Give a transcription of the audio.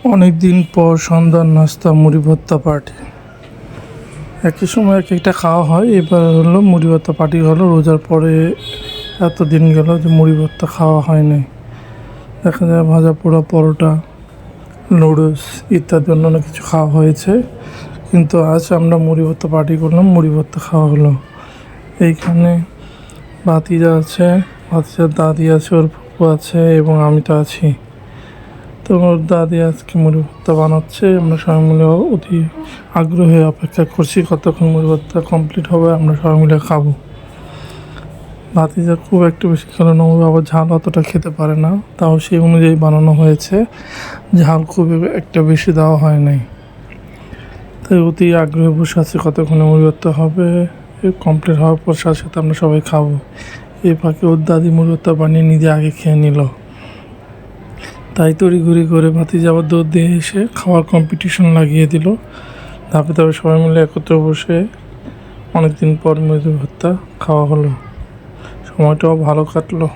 অনেক দিন পর সন্ধ্যার নাস্তা মুড়ি ভর্তা পার্টি। একই সময় এক একটা খাওয়া হয়, এবার হলো মুড়ি ভর্তা পার্টি হলো। রোজার পরে এত দিন গেল যে মুড়ি ভর্তা খাওয়া হয়নি। দেখা যায় ভাজা পোড়া পরোটা, নুডলস ইত্যাদি অন্যান্য কিছু খাওয়া হয়েছে, কিন্তু আজ আমরা মুড়ি ভর্তা পার্টি করলাম, মুড়ি ভর্তা খাওয়া হলো। এইখানে ভাতিজা আছে, ভাতিজার দাদি আছে, ওর ফুপু আছে এবং আমি তো আছি। তো ওর দাদি আজকে মুড়ি ভর্তা বানাচ্ছে, আমরা সবাই মিলে অতি আগ্রহে অপেক্ষা করছি কতক্ষণ মুড়ি ভর্তা কমপ্লিট হবে, আমরা সবাই মিলে খাবো। ভাতিজা খুব একটু বেশি খেলো না, ও আবার ঝাল অতটা খেতে পারে না, তাও সেই অনুযায়ী বানানো হয়েছে, ঝাল খুব একটা বেশি দেওয়া হয় নাই। তাই অতি আগ্রহে বসে আছে কতক্ষণে মুড়ি ভর্তা হবে, কমপ্লিট হওয়ার পর সাথে সাথে আমরা সবাই খাবো। এই ফাঁকে ওর দাদি মুড়ি ভর্তা বানিয়ে নিজে আগে খেয়ে নিল। তাই তড়িঘড়ি করে ভাতিজা আবার দৌড় দিয়ে এসে খাওয়ার কম্পিটিশন লাগিয়ে দিল। ধাপে ধাপে সবাই মিলে একত্রে বসে অনেকদিন পর মুড়ি ভর্তা খাওয়া হলো, সময়টাও ভালো কাটলো।